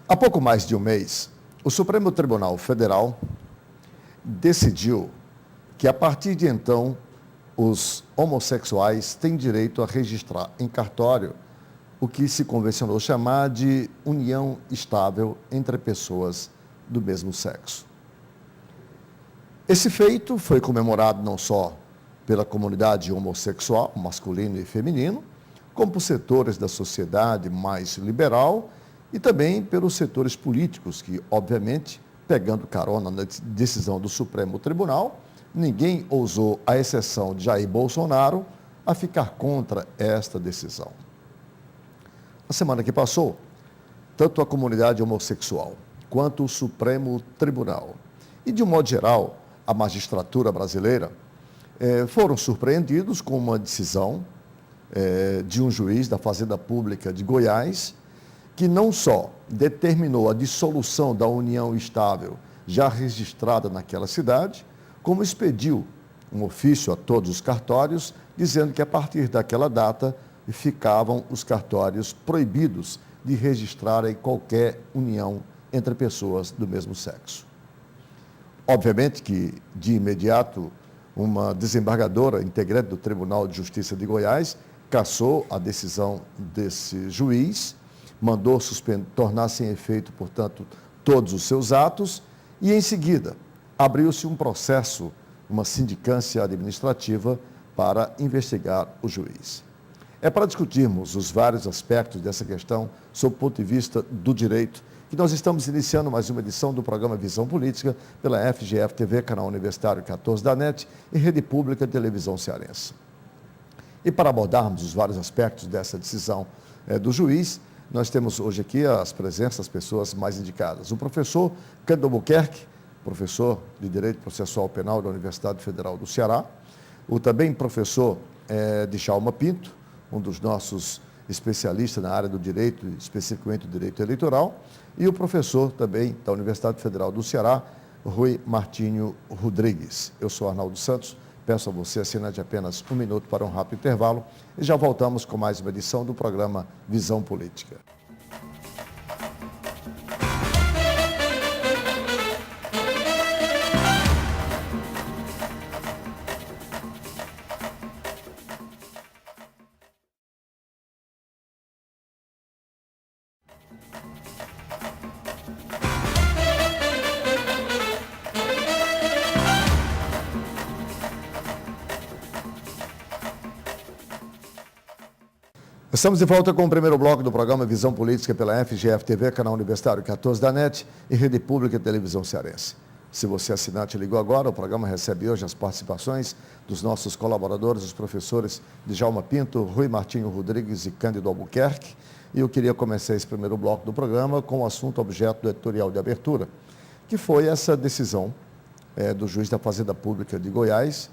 Há pouco mais de um mês, o Supremo Tribunal Federal decidiu que, a partir de então, os homossexuais têm direito a registrar em cartório o que se convencionou chamar de união estável entre pessoas do mesmo sexo. Esse feito foi comemorado não só pela comunidade homossexual, masculino e feminino, como por setores da sociedade mais liberal e também pelos setores políticos que, obviamente, pegando carona na decisão do Supremo Tribunal, ninguém ousou, à exceção de Jair Bolsonaro, a ficar contra esta decisão. Na semana que passou, tanto a comunidade homossexual quanto o Supremo Tribunal e, de um modo geral, a magistratura brasileira foram surpreendidos com uma decisão de um juiz da Fazenda Pública de Goiás, que não só determinou a dissolução da união estável já registrada naquela cidade, como expediu um ofício a todos os cartórios, dizendo que a partir daquela data ficavam os cartórios proibidos de registrarem qualquer união entre pessoas do mesmo sexo. Obviamente que, de imediato, uma desembargadora integrante do Tribunal de Justiça de Goiás cassou a decisão desse juiz, mandou tornar sem efeito, portanto, todos os seus atos e, em seguida, abriu-se um processo, uma sindicância administrativa para investigar o juiz. É para discutirmos os vários aspectos dessa questão sob o ponto de vista do direito que nós estamos iniciando mais uma edição do programa Visão Política pela FGF-TV, canal universitário 14 da NET e Rede Pública de Televisão Cearense. E para abordarmos os vários aspectos dessa decisão do juiz, nós temos hoje aqui as presenças das pessoas mais indicadas. O professor Cândido Albuquerque, professor de Direito Processual Penal da Universidade Federal do Ceará, o também professor Djalma Pinto, um dos nossos especialistas na área do direito, especificamente do direito eleitoral, e o professor também da Universidade Federal do Ceará, Rui Martinho Rodrigues. Eu sou Arnaldo Santos, peço a você assinar de apenas um minuto para um rápido intervalo e já voltamos com mais uma edição do programa Visão Política. Estamos de volta com o primeiro bloco do programa Visão Política pela FGF-TV, canal universitário 14 da NET e Rede Pública de Televisão Cearense. Se você assinante ligou agora, o programa recebe hoje as participações dos nossos colaboradores, os professores Djalma Pinto, Rui Martinho Rodrigues e Cândido Albuquerque. E eu queria começar esse primeiro bloco do programa com o assunto objeto do editorial de abertura, que foi essa decisão do juiz da Fazenda Pública de Goiás,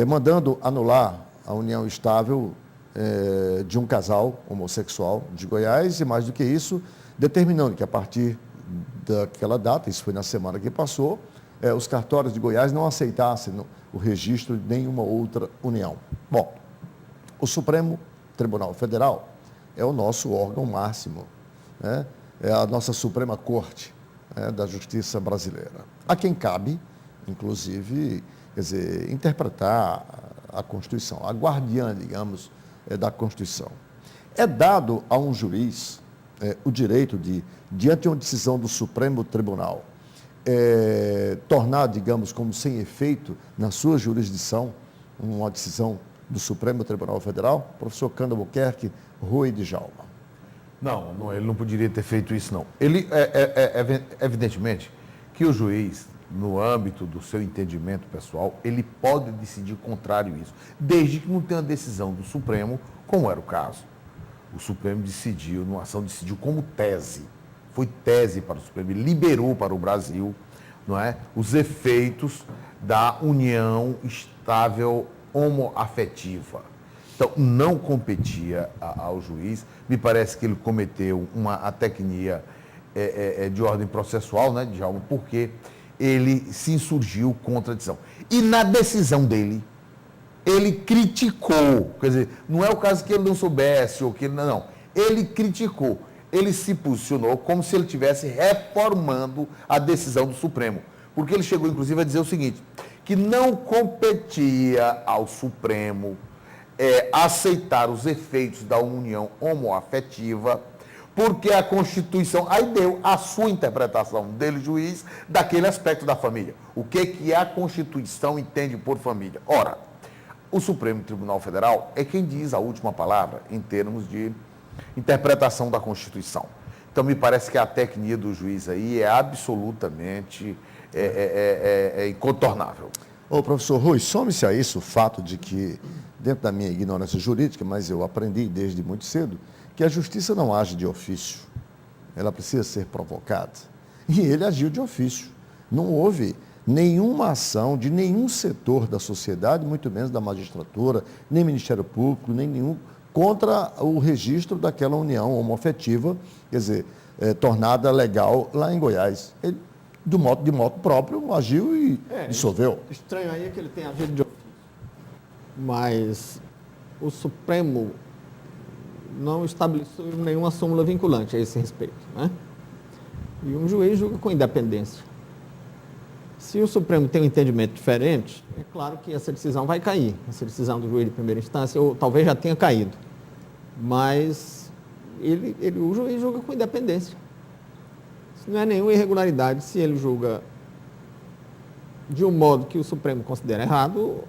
mandando anular a união estável de um casal homossexual de Goiás e, mais do que isso, determinando que a partir daquela data, isso foi na semana que passou, os cartórios de Goiás não aceitassem o registro de nenhuma outra união. Bom, o Supremo Tribunal Federal é o nosso órgão máximo, né? É a nossa Suprema Corte da Justiça brasileira. A quem cabe, inclusive, quer dizer, interpretar a Constituição, a guardiã, digamos, da Constituição. É dado a um juiz o direito de, diante de uma decisão do Supremo Tribunal, tornar, digamos, como sem efeito na sua jurisdição, uma decisão do Supremo Tribunal Federal? Professor Cândido Albuquerque, Rui Djalma. Não, ele não poderia ter feito isso, não. Ele, evidentemente, que o juiz, no âmbito do seu entendimento pessoal, ele pode decidir contrário a isso, desde que não tenha uma decisão do Supremo, como era o caso. O Supremo decidiu, numa ação, decidiu como tese, foi tese para o Supremo, ele liberou para o Brasil, não é, os efeitos da união estável homoafetiva. Então, não competia ao juiz. Me parece que ele cometeu uma atecnia de ordem processual, né, Djalma, porque ele se insurgiu contra a decisão. E na decisão dele, ele criticou. Quer dizer, não é o caso que ele não soubesse ou que ele não. Ele criticou. Ele se posicionou como se ele estivesse reformando a decisão do Supremo. Porque ele chegou, inclusive, a dizer o seguinte, que não competia ao Supremo aceitar os efeitos da união homoafetiva, porque a Constituição, aí deu a sua interpretação dele, juiz, daquele aspecto da família. O que a Constituição entende por família? Ora, o Supremo Tribunal Federal é quem diz a última palavra em termos de interpretação da Constituição. Então, me parece que a técnica do juiz aí é absolutamente incontornável. Ô, professor Rui, some-se a isso o fato de que, dentro da minha ignorância jurídica, mas eu aprendi desde muito cedo, que a justiça não age de ofício. Ela precisa ser provocada. E ele agiu de ofício. Não houve nenhuma ação de nenhum setor da sociedade, muito menos da magistratura, nem Ministério Público, nem nenhum, contra o registro daquela união homoafetiva, quer dizer, tornada legal lá em Goiás. Ele, de modo próprio, agiu e dissolveu. Estranho aí é que ele tenha agido de ofício. Mas o Supremo não estabeleceu nenhuma súmula vinculante a esse respeito, né? E um juiz julga com independência. Se o Supremo tem um entendimento diferente, é claro que essa decisão vai cair. Essa decisão do juiz de primeira instância, ou talvez já tenha caído. Mas o juiz julga com independência. Isso não é nenhuma irregularidade. Se ele julga de um modo que o Supremo considera errado,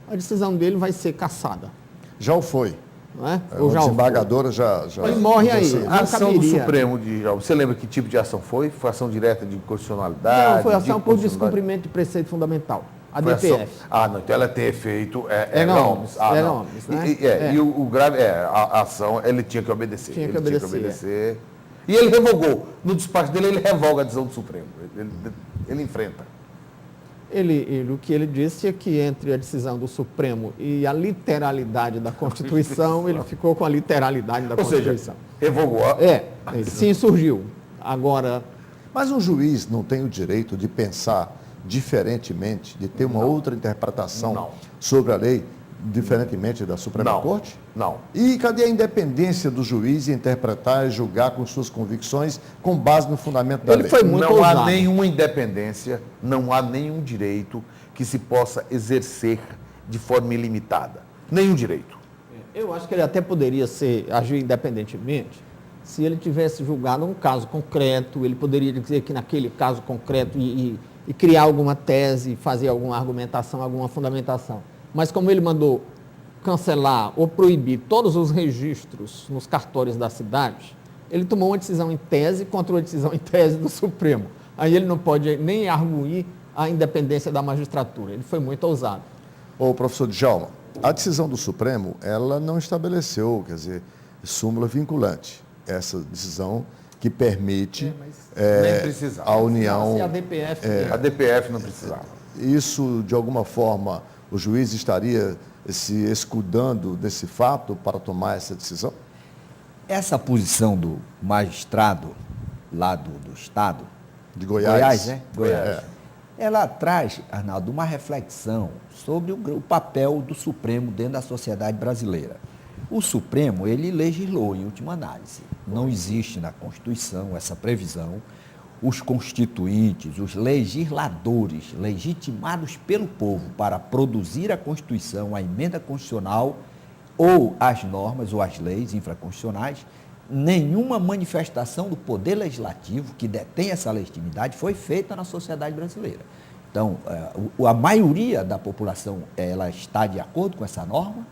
a decisão dele vai ser cassada. Já o foi. Não é? Ou já desembargadora já ele morre aí. A ação do Supremo, você lembra que tipo de ação foi? Foi ação direta de inconstitucionalidade? Não, foi ação por descumprimento de preceito fundamental. A DPF. Não, então ela tem efeito enormes, né? E o grave a ação, ele tinha que obedecer. Tinha que obedecer. E ele revogou. No despacho dele, ele revoga a decisão do Supremo. Ele enfrenta. O que ele disse é que entre a decisão do Supremo e a literalidade da Constituição, ele ficou com a literalidade da Constituição. Ou seja, revogou. Ele se insurgiu. Agora... Mas um juiz não tem o direito de pensar diferentemente, de ter uma outra interpretação sobre a lei, diferentemente da Suprema Corte? Não. E cadê a independência do juiz em interpretar e julgar com suas convicções com base no fundamento da lei? Foi muito não ousado. Há nenhuma independência, não há nenhum direito que se possa exercer de forma ilimitada. Nenhum direito. Eu acho que ele até poderia agir independentemente se ele tivesse julgado um caso concreto, ele poderia dizer que naquele caso concreto e criar alguma tese, fazer alguma argumentação, alguma fundamentação. Mas como ele mandou cancelar ou proibir todos os registros nos cartórios da cidade, ele tomou uma decisão em tese contra uma decisão em tese do Supremo. Aí ele não pode nem arguir a independência da magistratura. Ele foi muito ousado. Ô, professor Djalma, a decisão do Supremo, ela não estabeleceu, quer dizer, súmula vinculante. Essa decisão que permite a união... A DPF... A DPF não precisava. Isso, de alguma forma, o juiz estaria se escudando desse fato para tomar essa decisão? Essa posição do magistrado lá do Estado... De Goiás. Né? Goiás. Ela traz, Arnaldo, uma reflexão sobre o papel do Supremo dentro da sociedade brasileira. O Supremo, ele legislou em última análise. Não existe na Constituição essa previsão. Os constituintes, os legisladores legitimados pelo povo para produzir a Constituição, a emenda constitucional ou as normas ou as leis infraconstitucionais, nenhuma manifestação do poder legislativo que detém essa legitimidade foi feita na sociedade brasileira. Então, a maioria da população ela está de acordo com essa norma.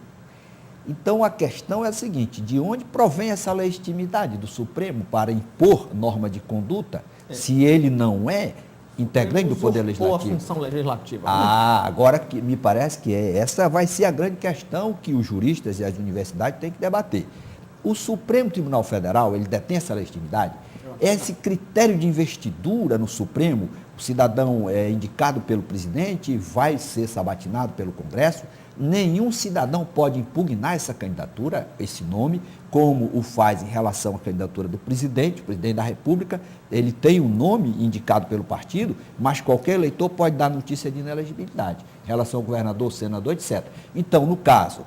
Então, a questão é a seguinte, de onde provém essa legitimidade do Supremo para impor norma de conduta, se ele não é integrante do Poder Legislativo? A função legislativa. Agora que me parece que essa vai ser a grande questão que os juristas e as universidades têm que debater. O Supremo Tribunal Federal, ele detém essa legitimidade? Esse critério de investidura no Supremo o cidadão é indicado pelo presidente, vai ser sabatinado pelo Congresso, nenhum cidadão pode impugnar essa candidatura, esse nome, como o faz em relação à candidatura do presidente, o presidente da República, ele tem um nome indicado pelo partido, mas qualquer eleitor pode dar notícia de inelegibilidade em relação ao governador, senador, etc. Então, no caso,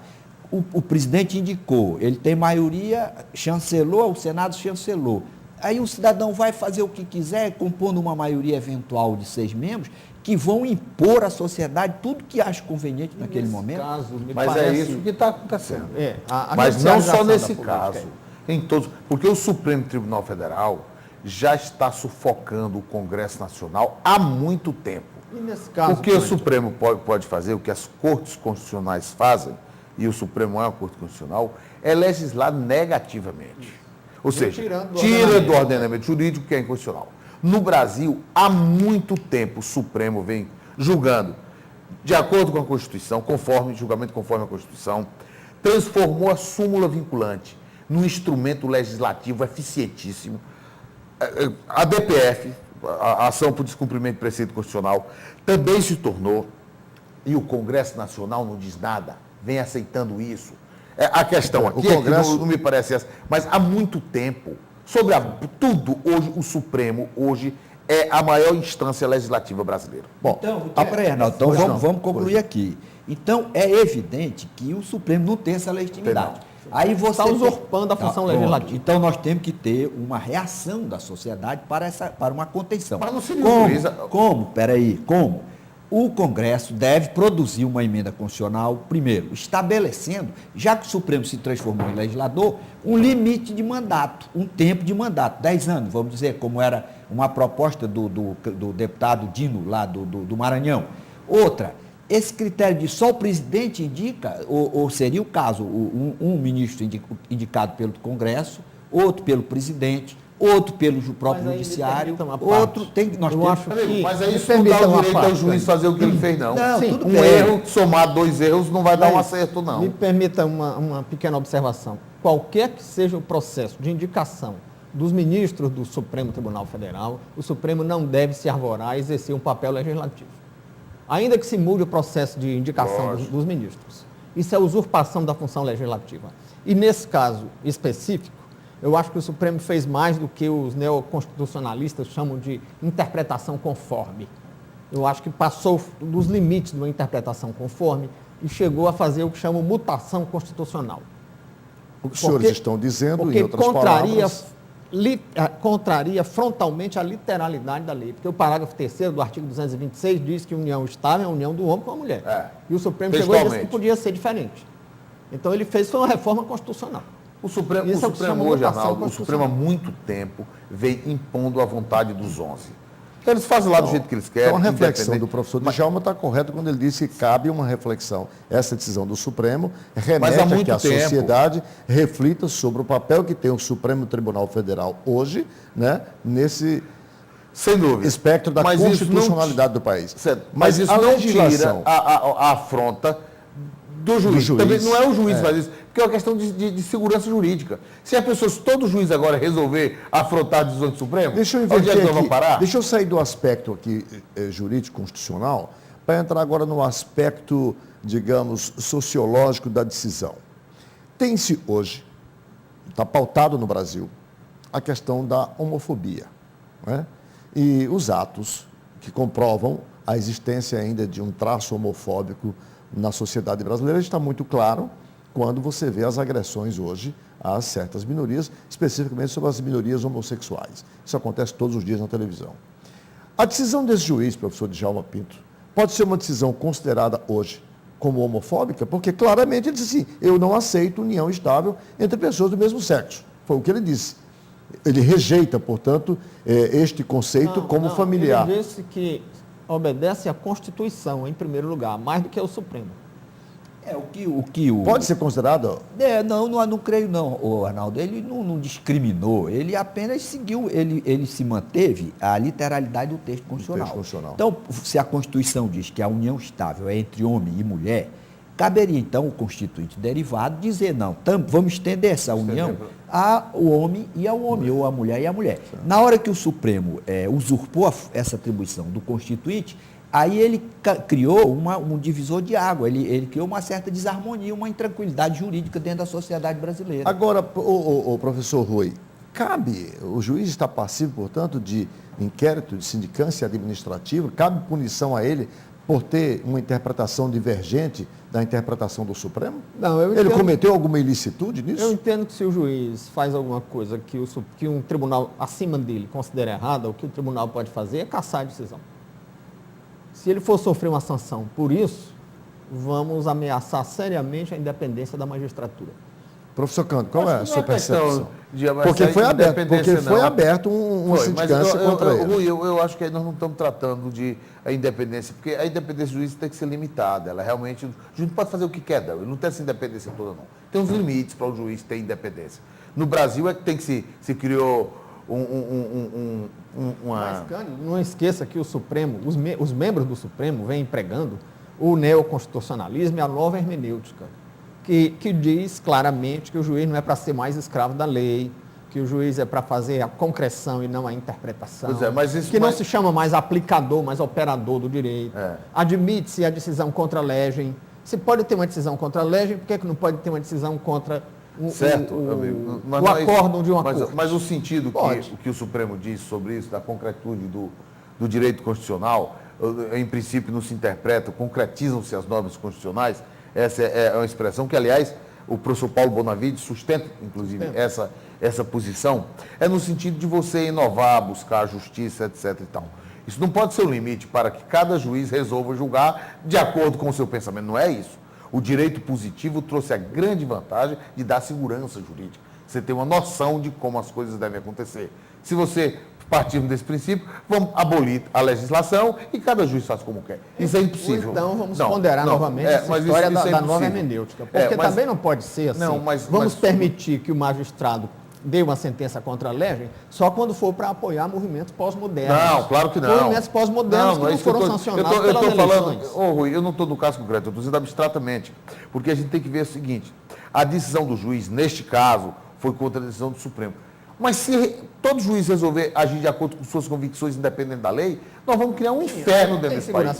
o presidente indicou, ele tem maioria, chancelou, o Senado chancelou. Aí o cidadão vai fazer o que quiser, compondo uma maioria eventual de 6 membros, que vão impor à sociedade tudo que acha conveniente naquele momento. Caso, me Mas parece- é isso que está acontecendo. a Mas não só judicialização nesse da política caso, aí. em todos, porque o Supremo Tribunal Federal já está sufocando o Congresso Nacional há muito tempo. E nesse caso, O que o Supremo pode fazer, o que as cortes constitucionais fazem, e o Supremo é uma corte constitucional, é legislar negativamente. Ou seja, tirando do tira ordenamento. do ordenamento jurídico que é inconstitucional. No Brasil, há muito tempo o Supremo vem julgando de acordo com a Constituição, julgamento conforme a Constituição, transformou a súmula vinculante num instrumento legislativo eficientíssimo. A DPF, a Ação por Descumprimento de Preceito Constitucional, também se tornou, e o Congresso Nacional não diz nada, vem aceitando isso. A questão aqui Congresso- não me parece essa, mas há muito tempo, sobre tudo, hoje, o Supremo hoje é a maior instância legislativa brasileira. Bom, Então, peraí, Arnaldo, então Pois não. vamos concluir aqui. Então, é evidente que o Supremo não tem essa legitimidade. Aí você Está usurpando a função pronto. legislativa. Então, nós temos que ter uma reação da sociedade para uma contenção. Mas não seria como? juiz- Como? O Congresso deve produzir uma emenda constitucional, primeiro, estabelecendo, já que o Supremo se transformou em legislador, um limite de mandato, um tempo de mandato, 10 anos, vamos dizer, como era uma proposta do deputado Dino, lá do Maranhão. Outra, esse critério de só o presidente indica, ou seria o caso, um ministro indicado pelo Congresso, outro pelo presidente, outro pelo próprio Mas aí me judiciário, permita uma outro parte. tem nós Eu temos acho Amigo, que- mas aí me isso não dá permita o uma direito ao parte, juiz fazer o que ele fez, não. Não, Sim, tudo um bem. erro, somar 2 erros, não vai dar um Mas acerto, não. Me permita uma pequena observação. Qualquer que seja o processo de indicação dos ministros do Supremo Tribunal Federal, o Supremo não deve se arvorar a exercer um papel legislativo. Ainda que se mude o processo de indicação dos ministros. Isso é usurpação da função legislativa. E nesse caso específico, eu acho que o Supremo fez mais do que os neoconstitucionalistas chamam de interpretação conforme. Eu acho que passou dos limites de uma interpretação conforme e chegou a fazer o que chamam mutação constitucional. o que os senhores estão dizendo, Porque em outras contraria, palavras, contraria frontalmente a literalidade da lei. Porque o parágrafo 3º do artigo 226 diz que união estável é a união do homem com a mulher. É. E o Supremo chegou e disse que Textualmente. podia ser diferente. Então ele fez foi uma reforma constitucional. O Supremo, Isso é o que se chama hoje, mutação Arnaldo, o Supremo há muito tempo vem impondo a vontade dos 11. Eles fazem lá do jeito que eles querem. Então, a reflexão independente. do professor Djalma está correta quando ele disse que cabe uma reflexão. Essa decisão do Supremo remete a muito que a tempo. sociedade reflita sobre o papel que tem o Supremo Tribunal Federal hoje, né, nesse Sem dúvida. espectro da Mas isso não constitucionalidade do país. Certo. Mas isso a não legislação, tira a afronta do juiz. juiz. Também não é o juiz que faz isso, porque é uma questão de segurança jurídica. Se as pessoas, todo juiz agora resolver afrontar decisões do Supremo, Deixa eu onde é que inverter nós vamos aqui. parar? Deixa eu sair do aspecto aqui jurídico constitucional para entrar agora no aspecto, digamos, sociológico da decisão. Tem-se hoje, está pautado no Brasil, a questão da homofobia, né? E os atos que comprovam a existência ainda de um traço homofóbico na sociedade brasileira está muito claro quando você vê as agressões hoje a certas minorias, especificamente sobre as minorias homossexuais. Isso acontece todos os dias na televisão. A decisão desse juiz, professor Djalma Pinto, pode ser uma decisão considerada hoje como homofóbica, porque claramente ele disse assim, eu não aceito união estável entre pessoas do mesmo sexo. Foi o que ele disse. Ele rejeita, portanto, este conceito como familiar. Ele disse que obedece à Constituição, em primeiro lugar, mais do que ao Supremo. Pode ser considerado? Não creio não, Arnaldo. Ele não discriminou, ele apenas seguiu, ele se manteve a literalidade do texto constitucional. constitucional. Então, se a Constituição diz que a união estável é entre homem e mulher, Caberia, então, o constituinte derivado dizer, não, vamos estender essa união ao homem e ao homem, ou à mulher e à mulher. Na hora que o Supremo usurpou essa atribuição do constituinte, aí ele criou um divisor de água, ele criou uma certa desarmonia, uma intranquilidade jurídica dentro da sociedade brasileira. Agora, o professor Rui, o juiz está passivo, portanto, de inquérito de sindicância administrativa, cabe punição a ele por ter uma interpretação divergente da interpretação do Supremo? Não, eu Ele entendo, cometeu alguma ilicitude nisso? eu entendo que se o juiz faz alguma coisa que um tribunal acima dele considera errada, o que o tribunal pode fazer é cassar a decisão. Se ele for sofrer uma sanção por isso, vamos ameaçar seriamente a independência da magistratura. Professor Canto, qual é a sua percepção? Porque foi aberto uma sindicância contra ele. Rui, eu acho que nós não estamos tratando de a independência, porque a independência do juiz tem que ser limitada. Ela realmente, o juiz não pode fazer o que quer, ele não tem essa independência toda, não. Tem uns limites para o juiz ter independência. No Brasil é que tem que se criou uma... Mas, Cândido, não esqueça que o Supremo, os membros do Supremo vêm empregando o neoconstitucionalismo e a nova hermenêutica, que diz claramente que o juiz não é para ser mais escravo da lei, que o juiz é para fazer a concreção e não a interpretação, Pois é, mas isso, que não se chama mais aplicador, mas operador do direito. Admite-se a decisão contra a legem. Se pode ter uma decisão contra a legem, por que não pode ter uma decisão contra o acórdão de uma corte? Mas o sentido que o Supremo diz sobre isso, da concretude do direito constitucional, em princípio não se interpreta, concretizam-se as normas constitucionais. Essa é uma expressão que, aliás, o professor Paulo Bonavide sustenta, inclusive, essa posição. É no sentido de você inovar, buscar a justiça, etc. e tal. Isso não pode ser um limite para que cada juiz resolva julgar de acordo com o seu pensamento. Não é isso. O direito positivo trouxe a grande vantagem de dar segurança jurídica. Você tem uma noção de como as coisas devem acontecer. Se você partirmos desse princípio, vamos abolir a legislação e cada juiz faz como quer. Isso é impossível. Então vamos ponderar novamente essa história da nova hermenêutica. Porque também não pode ser assim. Vamos permitir que o magistrado dê uma sentença contra a legem só quando for para apoiar movimentos pós-modernos. Não, claro que não. Movimentos pós-modernos que não foram sancionados pelas eleições. Rui, eu não estou no caso concreto, eu estou dizendo abstratamente. Porque a gente tem que ver o seguinte, a decisão do juiz, neste caso, foi contra a decisão do Supremo. Mas se todo juiz resolver agir de acordo com suas convicções independente da lei, nós vamos criar um inferno dentro desse país.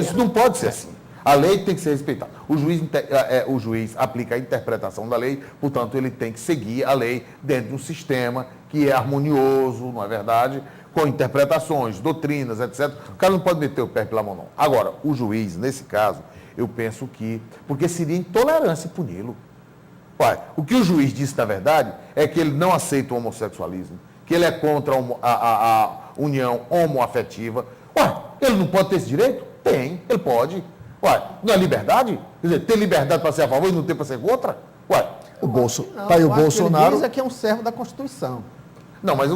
Isso não pode ser assim. A lei tem que ser respeitada. O juiz aplica a interpretação da lei, portanto, ele tem que seguir a lei dentro de um sistema que é harmonioso, não é verdade? Com interpretações, doutrinas, etc. O cara não pode meter o pé pela mão, não. Agora, o juiz, nesse caso, eu penso que... Porque seria intolerância puni-lo. O que o juiz disse, na verdade, é que ele não aceita o homossexualismo, que ele é contra a união homoafetiva. Ele não pode ter esse direito? Tem, ele pode. Não é liberdade? Quer dizer, ter liberdade para ser a favor e não ter para ser contra? O Bolsonaro... Ele diz é que é um servo da Constituição. Não, mas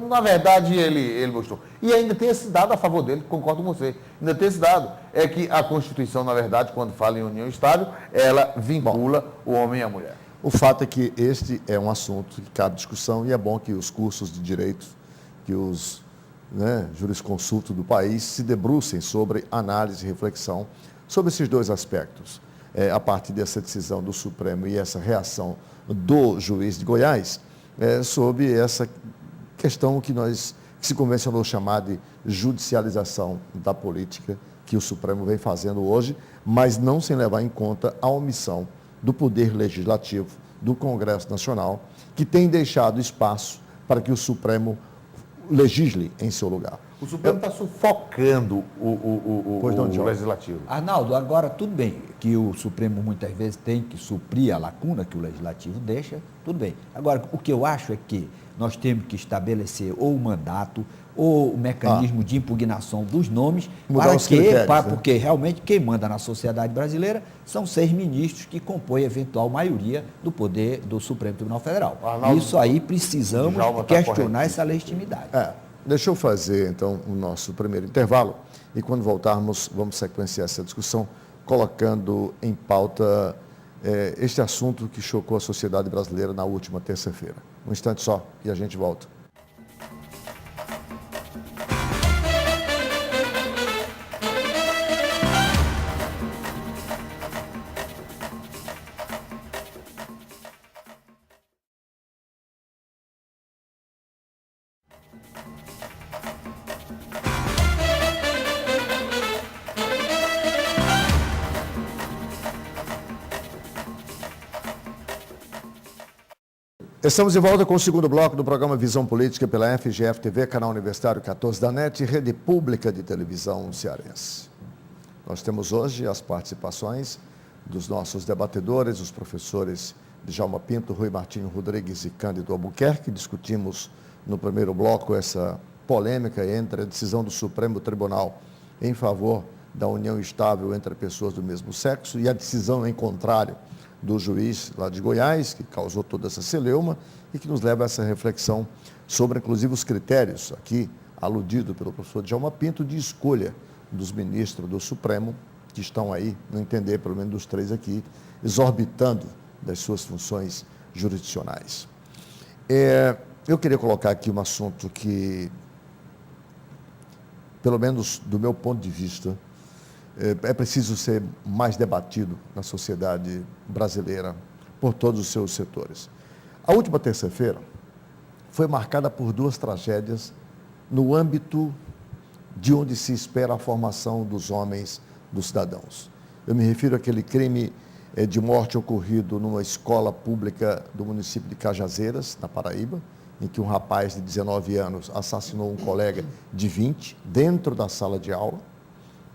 na verdade ele mostrou. E ainda tem esse dado a favor dele, concordo com você. Ainda tem esse dado. É que a Constituição, na verdade, quando fala em união estável, ela vincula o homem e a mulher. O fato é que este é um assunto que cabe discussão e é bom que os cursos de direito, que os jurisconsultos do país se debrucem sobre análise e reflexão sobre esses dois aspectos. A partir dessa decisão do Supremo e essa reação do juiz de Goiás, sobre essa questão que se convencionou chamar de judicialização da política, que o Supremo vem fazendo hoje, mas não sem levar em conta a omissão do Poder Legislativo, do Congresso Nacional, que tem deixado espaço para que o Supremo legisle em seu lugar. O Supremo está sufocando o Legislativo. Arnaldo, agora tudo bem que o Supremo muitas vezes tem que suprir a lacuna que o Legislativo deixa, tudo bem. Agora, o que eu acho é que nós temos que estabelecer ou o mandato ou o mecanismo de impugnação dos nomes, porque realmente quem manda na sociedade brasileira são 6 ministros que compõem a eventual maioria do poder do Supremo Tribunal Federal. Arnaldo, isso aí precisamos questionar essa legitimidade. Deixa eu fazer, então, o nosso primeiro intervalo e, quando voltarmos, vamos sequenciar essa discussão, colocando em pauta este assunto que chocou a sociedade brasileira na última terça-feira. Um instante só e a gente volta. Estamos de volta com o segundo bloco do programa Visão Política pela FGF TV, canal Universitário 14 da NET e Rede Pública de Televisão Cearense. Nós temos hoje as participações dos nossos debatedores, os professores Djalma Pinto, Rui Martinho Rodrigues e Cândido Albuquerque. Discutimos no primeiro bloco essa polêmica entre a decisão do Supremo Tribunal em favor da união estável entre pessoas do mesmo sexo e a decisão em contrário do juiz lá de Goiás, que causou toda essa celeuma e que nos leva a essa reflexão sobre, inclusive, os critérios, aqui aludido pelo professor Djalma Pinto, de escolha dos ministros do Supremo, que estão aí, no entender, pelo menos dos três aqui, exorbitando das suas funções jurisdicionais. Eu queria colocar aqui um assunto que, pelo menos do meu ponto de vista, é preciso ser mais debatido na sociedade brasileira por todos os seus setores. A última terça-feira foi marcada por duas tragédias no âmbito de onde se espera a formação dos homens, dos cidadãos. Eu me refiro àquele crime de morte ocorrido numa escola pública do município de Cajazeiras, na Paraíba, em que um rapaz de 19 anos assassinou um colega de 20 dentro da sala de aula,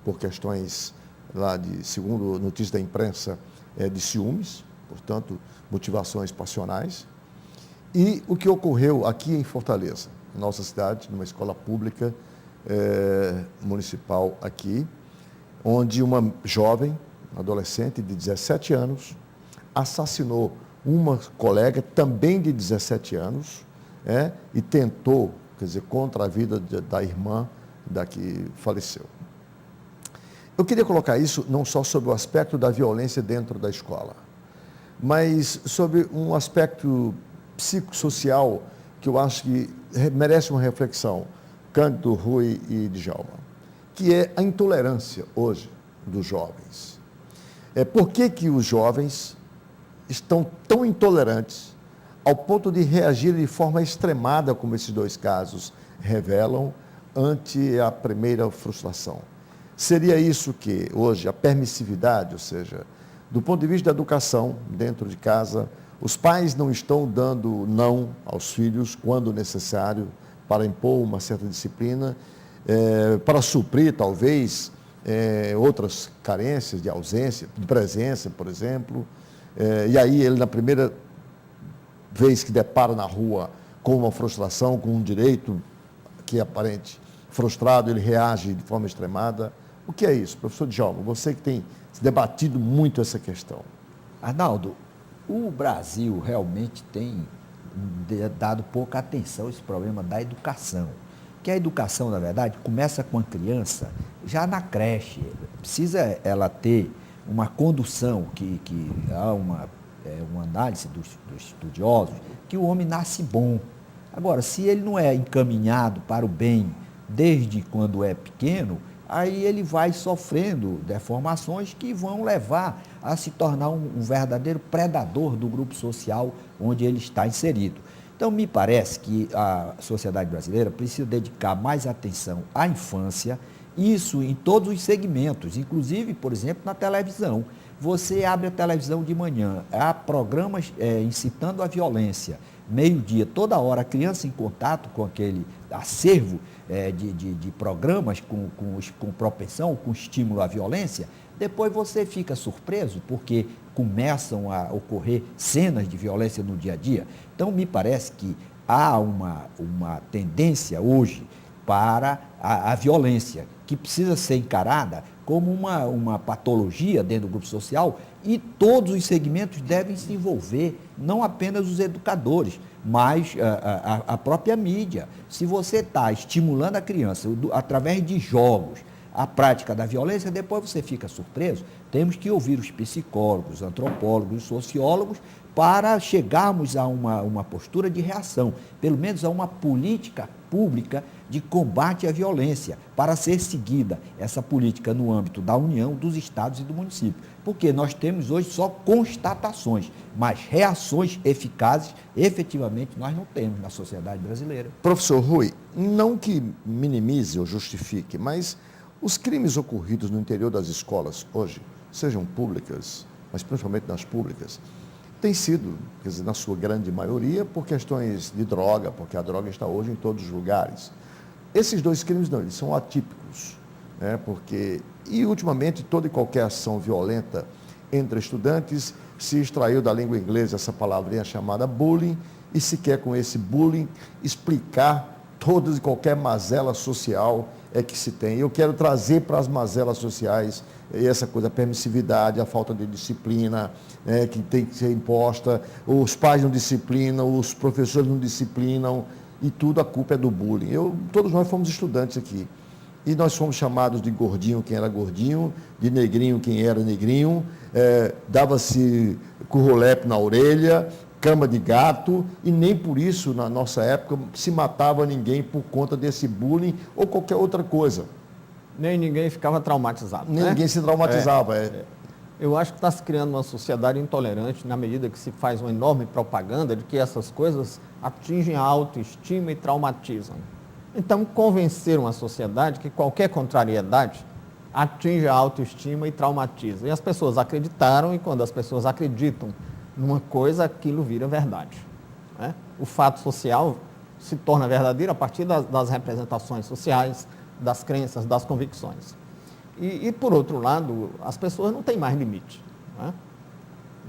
por questões lá de, segundo notícias da imprensa, de ciúmes, portanto, motivações passionais. E o que ocorreu aqui em Fortaleza, nossa cidade, numa escola pública municipal aqui, onde uma jovem, adolescente de 17 anos, assassinou uma colega também de 17 anos, e tentou, quer dizer, contra a vida da irmã da que faleceu. Eu queria colocar isso não só sobre o aspecto da violência dentro da escola, mas sobre um aspecto psicossocial que eu acho que merece uma reflexão, Cândido, Rui e Djalma, que é a intolerância hoje dos jovens. Por que os jovens estão tão intolerantes ao ponto de reagir de forma extremada, como esses dois casos revelam, ante a primeira frustração? Seria isso que, hoje, a permissividade, ou seja, do ponto de vista da educação, dentro de casa, os pais não estão dando não aos filhos quando necessário para impor uma certa disciplina, para suprir, talvez, outras carências de ausência, de presença, por exemplo. E aí ele, na primeira vez que depara na rua com uma frustração, com um direito que é aparente frustrado, ele reage de forma extremada. O que é isso, professor Djalma? Você que tem debatido muito essa questão. Arnaldo, o Brasil realmente tem dado pouca atenção a esse problema da educação. Que a educação, na verdade, começa com a criança já na creche. Precisa ela ter uma condução, que há uma análise dos estudiosos, que o homem nasce bom. Agora, se ele não é encaminhado para o bem desde quando é pequeno, aí ele vai sofrendo deformações que vão levar a se tornar um verdadeiro predador do grupo social onde ele está inserido. Então, me parece que a sociedade brasileira precisa dedicar mais atenção à infância, isso em todos os segmentos, inclusive, por exemplo, na televisão. Você abre a televisão de manhã, há programas incitando a violência, meio-dia, toda hora, a criança em contato com aquele acervo de programas com propensão, com estímulo à violência, depois você fica surpreso porque começam a ocorrer cenas de violência no dia a dia. Então, me parece que há uma tendência hoje para a violência, que precisa ser encarada como uma patologia dentro do grupo social e todos os segmentos devem se envolver, não apenas os educadores, mas a própria mídia. Se você está estimulando a criança através de jogos, a prática da violência, depois você fica surpreso. Temos que ouvir os psicólogos, antropólogos, sociólogos, para chegarmos a uma postura de reação, pelo menos a uma política pública de combate à violência, para ser seguida essa política no âmbito da União, dos estados e do município. Porque nós temos hoje só constatações, mas reações eficazes, efetivamente, nós não temos na sociedade brasileira. Professor Rui, não que minimize ou justifique, mas os crimes ocorridos no interior das escolas hoje, sejam públicas, mas principalmente nas públicas, tem sido, quer dizer, na sua grande maioria, por questões de droga, porque a droga está hoje em todos os lugares. Esses dois crimes não, eles são atípicos, né? Porque, e ultimamente, toda e qualquer ação violenta entre estudantes se extraiu da língua inglesa essa palavrinha chamada bullying, e se quer com esse bullying explicar todas e qualquer mazela social que se tem. Eu quero trazer para as mazelas sociais essa coisa, a permissividade, a falta de disciplina, que tem que ser imposta, os pais não disciplinam, os professores não disciplinam, e tudo a culpa é do bullying. Todos nós fomos estudantes aqui, e nós fomos chamados de gordinho quem era gordinho, de negrinho quem era negrinho, dava-se currulepe na orelha, cama de gato, e nem por isso, na nossa época, se matava ninguém por conta desse bullying ou qualquer outra coisa. Nem ninguém ficava traumatizado. Nem ninguém se traumatizava. Eu acho que está se criando uma sociedade intolerante na medida que se faz uma enorme propaganda de que essas coisas atingem a autoestima e traumatizam. Então, convencer uma sociedade que qualquer contrariedade atinge a autoestima e traumatiza. E as pessoas acreditaram, e quando as pessoas acreditam numa coisa, aquilo vira verdade, né? O fato social se torna verdadeiro a partir das representações sociais, das crenças, das convicções. E, por outro lado, as pessoas não têm mais limite, né?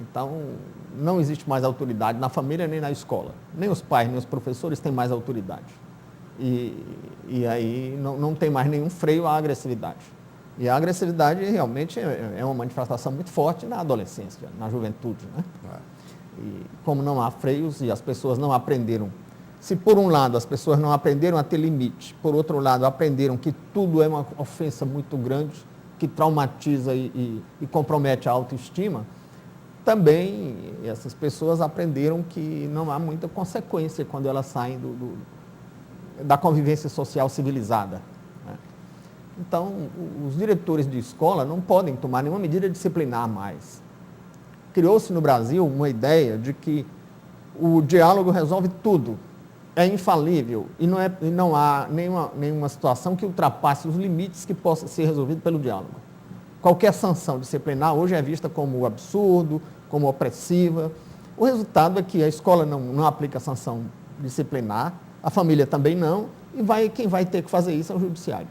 Então, não existe mais autoridade na família nem na escola. Nem os pais, nem os professores têm mais autoridade. E aí não tem mais nenhum freio à agressividade. E a agressividade realmente é uma manifestação muito forte na adolescência, na juventude, né? E como não há freios e as pessoas não aprenderam, se por um lado as pessoas não aprenderam a ter limite, por outro lado aprenderam que tudo é uma ofensa muito grande, que traumatiza e compromete a autoestima, também essas pessoas aprenderam que não há muita consequência quando elas saem da convivência social civilizada. Então, os diretores de escola não podem tomar nenhuma medida disciplinar mais. Criou-se no Brasil uma ideia de que o diálogo resolve tudo, é infalível e não há nenhuma situação que ultrapasse os limites que possa ser resolvido pelo diálogo. Qualquer sanção disciplinar hoje é vista como absurdo, como opressiva. O resultado é que a escola não aplica sanção disciplinar, a família também não, e quem vai ter que fazer isso é o judiciário.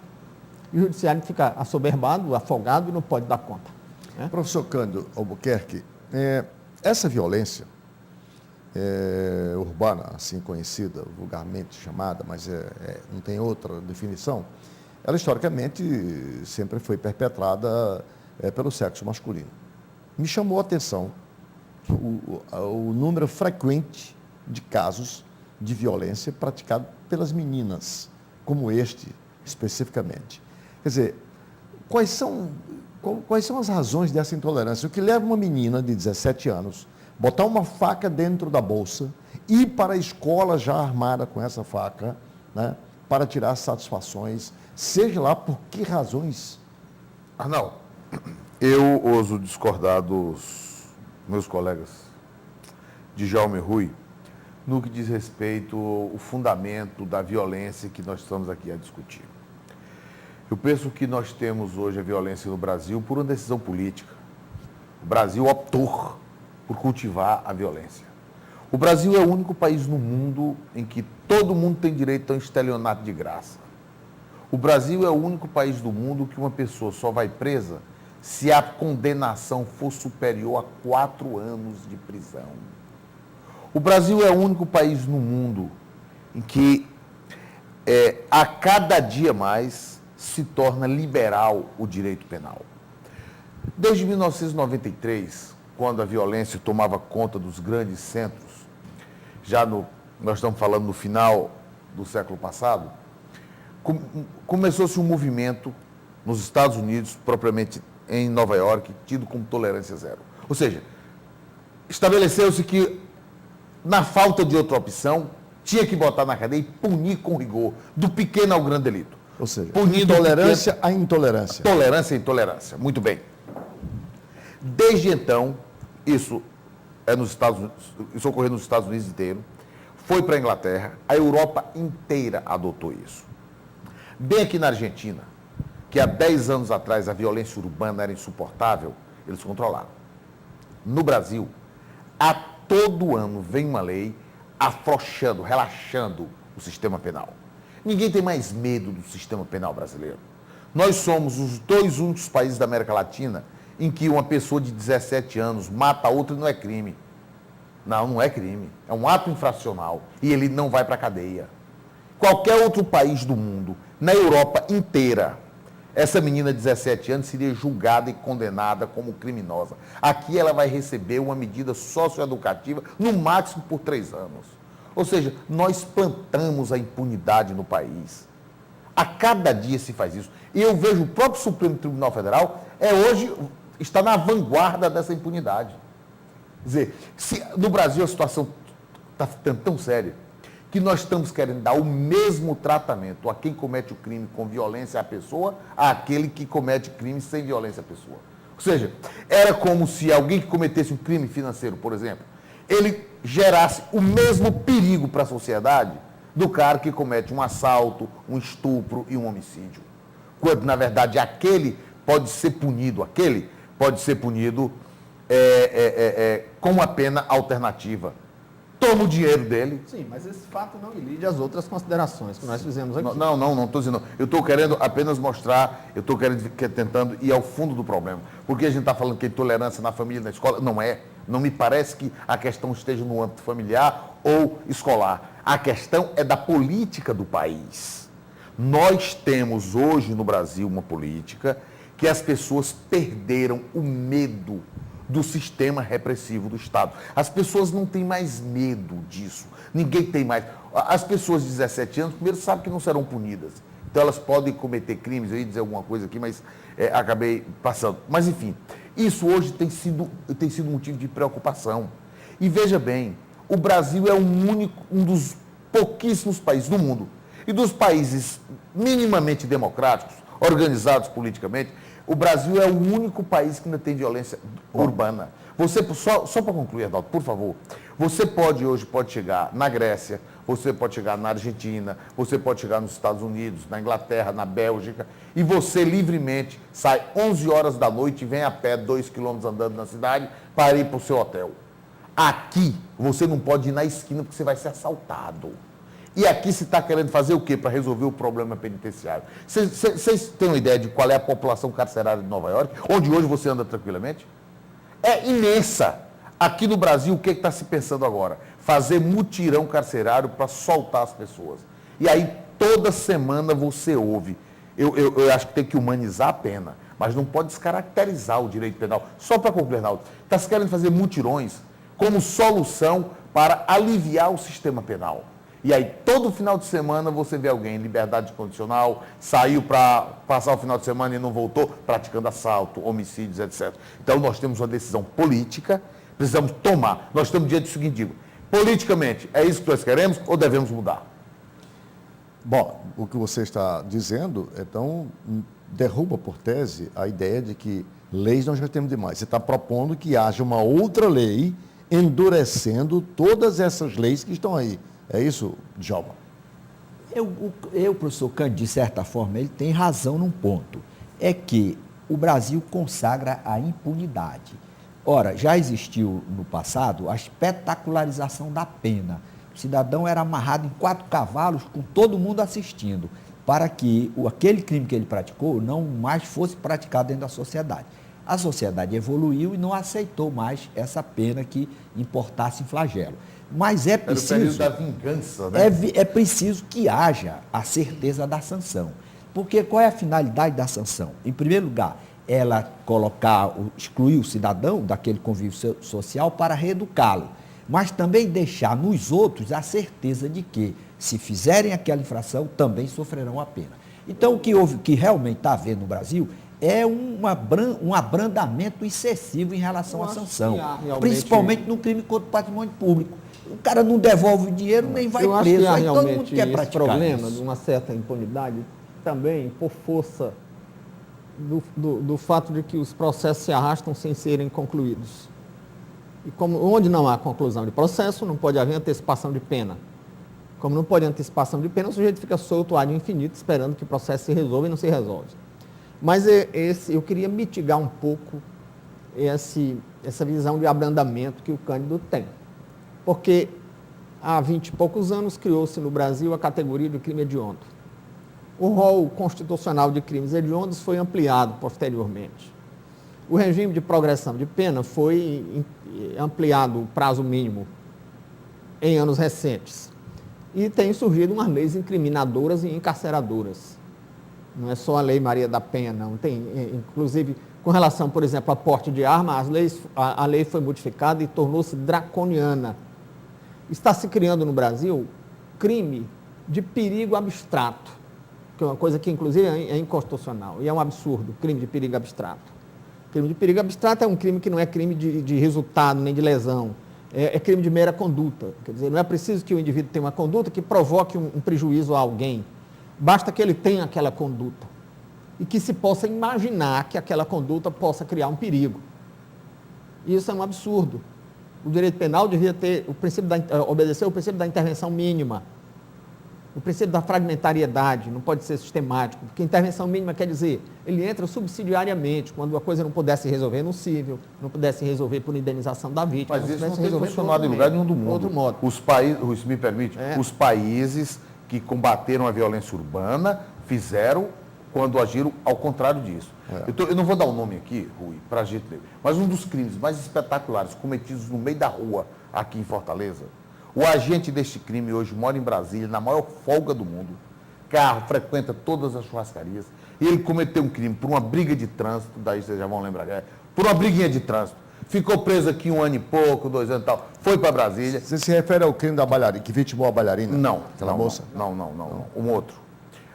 E o judiciário fica assoberbado, afogado e não pode dar conta, né? Professor Cândido Albuquerque, essa violência urbana, assim conhecida, vulgarmente chamada, mas não tem outra definição, ela historicamente sempre foi perpetrada pelo sexo masculino. Me chamou a atenção o número frequente de casos de violência praticado pelas meninas, como este especificamente. Quer dizer, quais são as razões dessa intolerância? O que leva uma menina de 17 anos botar uma faca dentro da bolsa, ir para a escola já armada com essa faca, né, para tirar satisfações, seja lá por que razões? Arnaldo, eu ouso discordar dos meus colegas Djalma e Rui no que diz respeito ao fundamento da violência que nós estamos aqui a discutir. Eu penso que nós temos hoje a violência no Brasil por uma decisão política. O Brasil optou por cultivar a violência. O Brasil é o único país no mundo em que todo mundo tem direito a um estelionato de graça. O Brasil é o único país do mundo que uma pessoa só vai presa se a condenação for superior a 4 anos de prisão. O Brasil é o único país no mundo em que a cada dia mais se torna liberal o direito penal. Desde 1993, quando a violência tomava conta dos grandes centros, nós estamos falando no final do século passado, começou-se um movimento nos Estados Unidos, propriamente em Nova York, tido como tolerância zero. Ou seja, estabeleceu-se que, na falta de outra opção, tinha que botar na cadeia e punir com rigor, do pequeno ao grande delito. Ou seja, punindo intolerância à intolerância. Tolerância à intolerância. Muito bem. Desde então, isso ocorreu nos Estados Unidos inteiro, foi para a Inglaterra, a Europa inteira adotou isso. Bem aqui na Argentina, que há 10 anos atrás a violência urbana era insuportável, eles controlaram. No Brasil, há todo ano vem uma lei afrouxando, relaxando o sistema penal. Ninguém tem mais medo do sistema penal brasileiro. Nós somos os 2 únicos países da América Latina em que uma pessoa de 17 anos mata outra e não é crime. Não, não é crime. É um ato infracional e ele não vai para a cadeia. Qualquer outro país do mundo, na Europa inteira, essa menina de 17 anos seria julgada e condenada como criminosa. Aqui ela vai receber uma medida socioeducativa, no máximo por 3 anos. Ou seja, nós plantamos a impunidade no país. A cada dia se faz isso. E eu vejo o próprio Supremo Tribunal Federal hoje está na vanguarda dessa impunidade. Quer dizer, no Brasil a situação está ficando tão séria que nós estamos querendo dar o mesmo tratamento a quem comete o crime com violência à pessoa, àquele que comete crime sem violência à pessoa. Ou seja, era como se alguém que cometesse um crime financeiro, por exemplo, ele gerasse o mesmo perigo para a sociedade do cara que comete um assalto, um estupro e um homicídio. Quando, na verdade, aquele pode ser punido com uma pena alternativa. Toma o dinheiro dele. Sim, mas esse fato não ilide as outras considerações que nós fizemos aqui. Não estou dizendo. Eu estou querendo apenas mostrar, tentando ir ao fundo do problema. Porque a gente está falando que intolerância na família e na escola, não é. Não me parece que a questão esteja no âmbito familiar ou escolar. A questão é da política do país. Nós temos hoje no Brasil uma política que as pessoas perderam o medo do sistema repressivo do Estado. As pessoas não têm mais medo disso. Ninguém tem mais. As pessoas de 17 anos, primeiro, sabem que não serão punidas. Então, elas podem cometer crimes. Eu ia dizer alguma coisa aqui, mas acabei passando. Mas, enfim, isso hoje tem sido motivo de preocupação. E veja bem, o Brasil é um dos pouquíssimos países do mundo, e dos países minimamente democráticos, organizados politicamente, o Brasil é o único país que ainda tem violência urbana. Só para concluir, Arnaldo, por favor, você hoje pode chegar na Grécia, você pode chegar na Argentina, você pode chegar nos Estados Unidos, na Inglaterra, na Bélgica, e você livremente sai 11 horas da noite e vem a pé 2 quilômetros andando na cidade para ir para o seu hotel. Aqui, você não pode ir na esquina porque você vai ser assaltado. E aqui se está querendo fazer o quê para resolver o problema penitenciário? Vocês têm uma ideia de qual é a população carcerária de Nova York, onde hoje você anda tranquilamente? É imensa. Aqui no Brasil, o que está se pensando agora? Fazer mutirão carcerário para soltar as pessoas. E aí, toda semana você ouve. Eu acho que tem que humanizar a pena, mas não pode descaracterizar o direito penal. Só para concluir, Arnaldo, está se querendo fazer mutirões como solução para aliviar o sistema penal. E aí, todo final de semana, você vê alguém em liberdade condicional, saiu para passar o final de semana e não voltou, praticando assalto, homicídios, etc. Então, nós temos uma decisão política, precisamos tomar. Nós estamos diante do seguinte, digo, politicamente, é isso que nós queremos ou devemos mudar? Bom, o que você está dizendo, então, derruba por tese a ideia de que leis nós já temos demais. Você está propondo que haja uma outra lei endurecendo todas essas leis que estão aí. É isso, Djalma? O professor Cândido, de certa forma, ele tem razão num ponto. É que o Brasil consagra a impunidade. Ora, já existiu no passado a espetacularização da pena. O cidadão era amarrado em 4 cavalos, com todo mundo assistindo, para que aquele crime que ele praticou não mais fosse praticado dentro da sociedade. A sociedade evoluiu e não aceitou mais essa pena que importasse em flagelo. Mas é preciso... Era o período da vingança, né? É preciso que haja a certeza da sanção. Porque qual é a finalidade da sanção? Em primeiro lugar, ela excluir o cidadão daquele convívio social para reeducá-lo. Mas também deixar nos outros a certeza de que, se fizerem aquela infração, também sofrerão a pena. Então, o que realmente está havendo no Brasil é um abrandamento excessivo em relação à sanção, principalmente no crime contra o patrimônio público. O cara não devolve o dinheiro, nem vai preso. Aí todo mundo quer praticar esse problema isso. de uma certa impunidade também por força do fato de que os processos se arrastam sem serem concluídos. E onde não há conclusão de processo, não pode haver antecipação de pena. Como não pode antecipação de pena, o sujeito fica solto ad infinito, esperando que o processo se resolva e não se resolve. Mas eu queria mitigar um pouco essa visão de abrandamento que o Cândido tem. Porque há 20 e poucos anos criou-se no Brasil a categoria de crime hediondo. O rol constitucional de crimes hediondos foi ampliado posteriormente. O regime de progressão de pena foi ampliado o prazo mínimo em anos recentes. E tem surgido umas leis incriminadoras e encarceradoras. Não é só a Lei Maria da Penha, não. Tem, inclusive, com relação, por exemplo, a porte de arma, a lei foi modificada e tornou-se draconiana. Está se criando no Brasil crime de perigo abstrato, que é uma coisa que, inclusive, é inconstitucional. E é um absurdo, crime de perigo abstrato. Crime de perigo abstrato é um crime que não é crime de resultado, nem de lesão. É crime de mera conduta. Quer dizer, não é preciso que o indivíduo tenha uma conduta que provoque um prejuízo a alguém. Basta que ele tenha aquela conduta. E que se possa imaginar que aquela conduta possa criar um perigo. E isso é um absurdo. O direito penal devia ter obedecer o princípio da intervenção mínima. O princípio da fragmentariedade, não pode ser sistemático, porque intervenção mínima quer dizer, ele entra subsidiariamente, quando a coisa não pudesse resolver no cível, não pudesse resolver por indenização da vítima. Mas isso não tem funcionado em lugar nenhum do mundo. Outro modo. Os países, se me permite, os países que combateram a violência urbana fizeram quando agiram ao contrário disso. Eu não vou dar o nome aqui, Rui, para a gente ler, mas um dos crimes mais espetaculares cometidos no meio da rua aqui em Fortaleza. O agente deste crime hoje mora em Brasília, na maior folga do mundo. Carro, frequenta todas as churrascarias. E ele cometeu um crime por uma briga de trânsito, daí vocês já vão lembrar, por uma briguinha de trânsito. Ficou preso aqui 1 ano e pouco, 2 anos e tal. Foi para Brasília. Você se refere ao crime da bailarina, que vitimou a bailarina? Não. Aquela moça? Não. Um outro.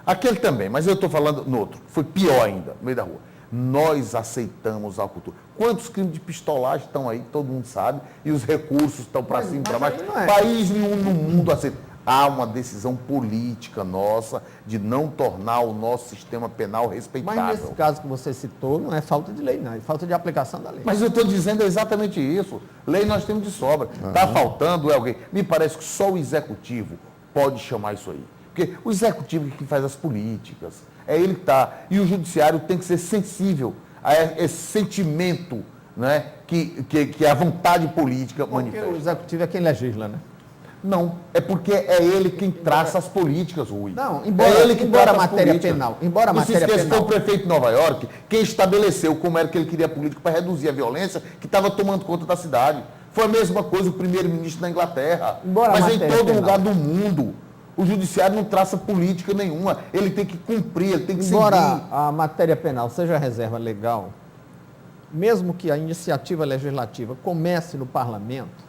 Aquele também, mas eu estou falando no outro. Foi pior ainda, no meio da rua. Nós aceitamos a cultura. Quantos crimes de pistolagem estão aí, todo mundo sabe, e os recursos estão para cima e para baixo. País nenhum no mundo aceita. Há uma decisão política nossa de não tornar o nosso sistema penal respeitável. Mas nesse caso que você citou, não é falta de lei, não, é falta de aplicação da lei. Mas eu estou dizendo exatamente isso. Lei nós temos de sobra. Está faltando alguém. Me parece que só o executivo pode chamar isso aí. Porque o executivo é que faz as políticas. É ele que está. E o judiciário tem que ser sensível a esse sentimento, né, que a vontade política manifesta. Porque o executivo é quem legisla, né? Não, é porque é ele quem traça as políticas, Rui. Não, é ele que embora a trata as matéria políticas. penal. Embora a não se matéria esqueça que penal. foi o prefeito de Nova York quem estabeleceu como era que ele queria a política para reduzir a violência que estava tomando conta da cidade. Foi a mesma coisa o primeiro-ministro da Inglaterra. Mas em todo lugar do mundo. O judiciário não traça política nenhuma. Ele tem que cumprir, ele tem que seguir. Embora a matéria penal seja reserva legal, mesmo que a iniciativa legislativa comece no parlamento,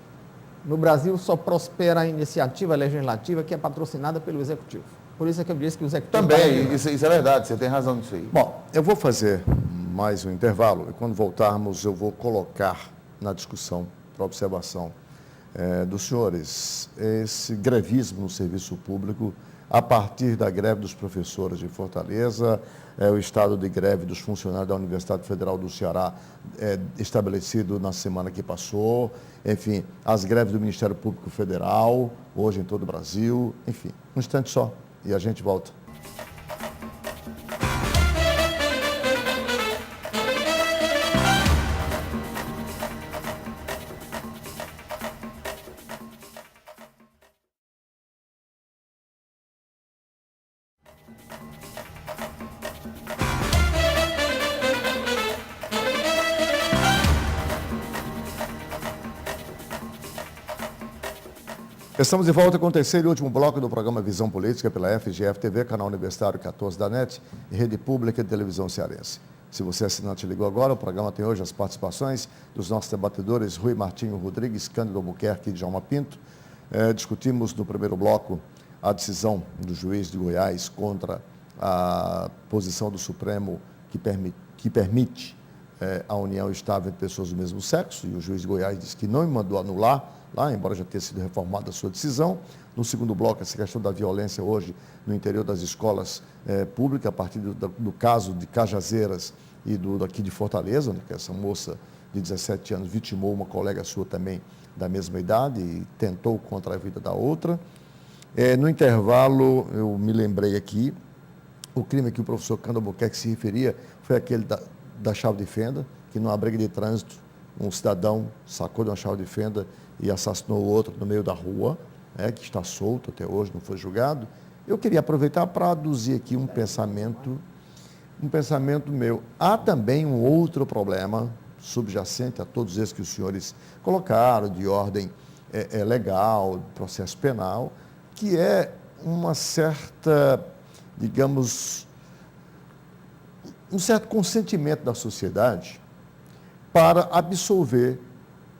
no Brasil só prospera a iniciativa legislativa que é patrocinada pelo executivo. Por isso é que eu disse que o executivo... Também, isso é verdade, você tem razão nisso aí. Bom, eu vou fazer mais um intervalo e quando voltarmos eu vou colocar na discussão, para observação dos senhores, esse grevismo no serviço público a partir da greve dos professores de Fortaleza, o estado de greve dos funcionários da Universidade Federal do Ceará estabelecido na semana que passou, enfim, as greves do Ministério Público Federal, hoje em todo o Brasil, enfim, um instante só e a gente volta. Estamos de volta com o terceiro e último bloco do programa Visão Política pela FGF-TV, canal Universitário 14 da NET e Rede Pública de Televisão Cearense. Se você assinante ligou agora, o programa tem hoje as participações dos nossos debatedores Rui Martinho Rodrigues, Cândido Albuquerque e Djalma Pinto. Discutimos no primeiro bloco a decisão do juiz de Goiás contra a posição do Supremo que permite a união estável entre pessoas do mesmo sexo, e o juiz de Goiás disse que não mandou anular, lá, embora já tenha sido reformada a sua decisão. No segundo bloco, essa questão da violência hoje no interior das escolas públicas, a partir do caso de Cajazeiras e daqui de Fortaleza, né, que essa moça de 17 anos vitimou uma colega sua também da mesma idade e tentou contra a vida da outra. No intervalo, eu me lembrei aqui, o crime que o professor Cândido Albuquerque se referia foi aquele da chave de fenda, que numa briga de trânsito, um cidadão sacou de uma chave de fenda e assassinou o outro no meio da rua, que está solto até hoje, não foi julgado. Eu queria aproveitar para aduzir aqui um pensamento meu. Há também um outro problema subjacente a todos esses que os senhores colocaram, de ordem legal, processo penal, que é uma certa, digamos, um certo consentimento da sociedade para absolver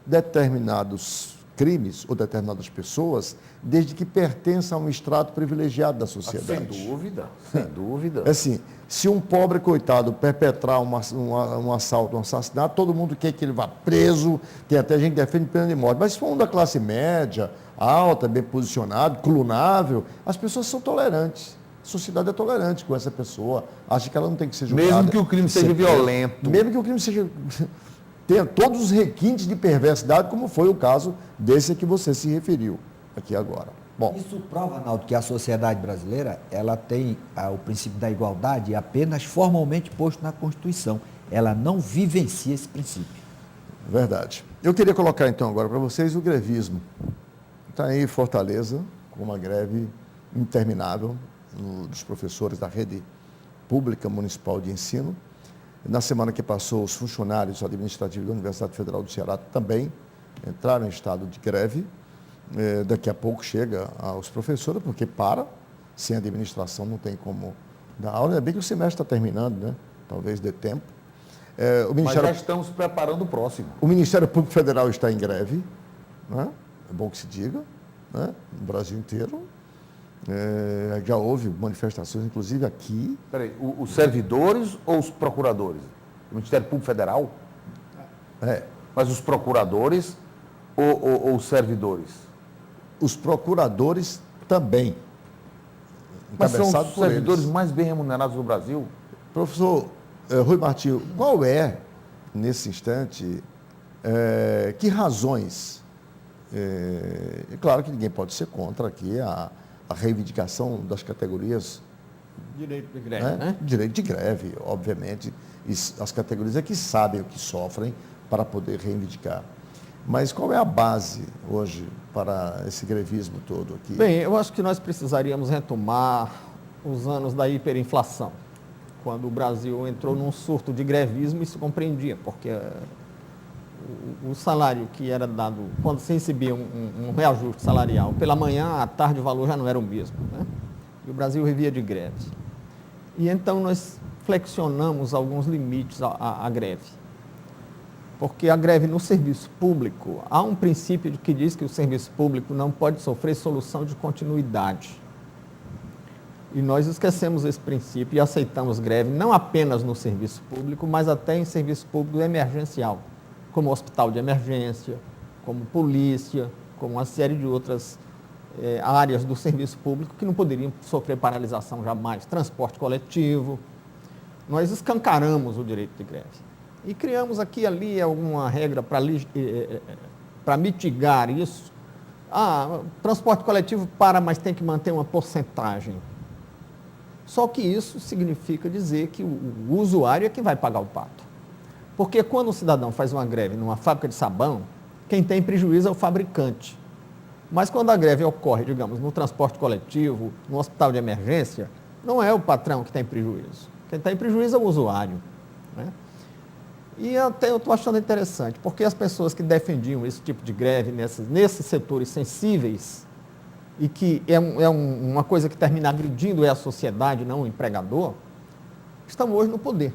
determinados crimes ou determinadas pessoas, desde que pertençam a um estrato privilegiado da sociedade. Sem dúvida, sem dúvida. Assim, se um pobre coitado perpetrar um assalto, um assassinato, todo mundo quer que ele vá preso, tem até gente que defende pena de morte. Mas se for um da classe média, alta, bem posicionado, clunável, as pessoas são tolerantes. A sociedade é tolerante com essa pessoa, acha que ela não tem que ser julgada. Mesmo que o crime seja violento. Mesmo que o crime seja... tenha todos os requintes de perversidade, como foi o caso desse a que você se referiu aqui agora. Bom, isso prova, Arnaldo, que a sociedade brasileira ela tem o princípio da igualdade apenas formalmente posto na Constituição. Ela não vivencia esse princípio. Verdade. Eu queria colocar então agora para vocês o grevismo. Está aí em Fortaleza, com uma greve interminável dos professores da rede pública municipal de ensino. Na semana que passou, os funcionários administrativos da Universidade Federal do Ceará também entraram em estado de greve. Daqui a pouco chega aos professores, porque sem administração não tem como dar aula. É bem que o semestre está terminando, né? Talvez dê tempo. Mas já estamos preparando o próximo. O Ministério Público Federal está em greve, né? É bom que se diga, né? No Brasil inteiro. Já houve manifestações, inclusive aqui. Peraí, os servidores ou os procuradores? O Ministério Público Federal? Mas os procuradores ou os servidores? Os procuradores também. Mas são os servidores mais bem remunerados do Brasil? Professor Rui Martins, qual é, nesse instante, que razões? É claro que ninguém pode ser contra aqui a reivindicação das categorias. Direito de greve, né? Direito de greve, obviamente. E as categorias é que sabem o que sofrem para poder reivindicar. Mas qual é a base hoje para esse grevismo todo aqui? Bem, eu acho que nós precisaríamos retomar os anos da hiperinflação, quando o Brasil entrou num surto de grevismo e se compreendia, porque o salário que era dado, quando se recebia um reajuste salarial, pela manhã, à tarde, o valor já não era o mesmo, né? E o Brasil vivia de greves. E então nós flexionamos alguns limites à greve. Porque a greve no serviço público, há um princípio que diz que o serviço público não pode sofrer solução de continuidade. E nós esquecemos esse princípio e aceitamos greve não apenas no serviço público, mas até em serviço público emergencial, como hospital de emergência, como polícia, como uma série de outras áreas do serviço público que não poderiam sofrer paralisação jamais. Transporte coletivo. Nós escancaramos o direito de greve. E criamos aqui e ali alguma regra para mitigar isso. Transporte coletivo mas tem que manter uma porcentagem. Só que isso significa dizer que o usuário é quem vai pagar o pato. Porque quando o cidadão faz uma greve numa fábrica de sabão, quem tem prejuízo é o fabricante. Mas quando a greve ocorre, digamos, no transporte coletivo, no hospital de emergência, não é o patrão que tem prejuízo. Quem tem prejuízo é o usuário, né? E até eu estou achando interessante, porque as pessoas que defendiam esse tipo de greve nesses setores sensíveis, e que uma coisa que termina agredindo a sociedade, não o empregador, estão hoje no poder.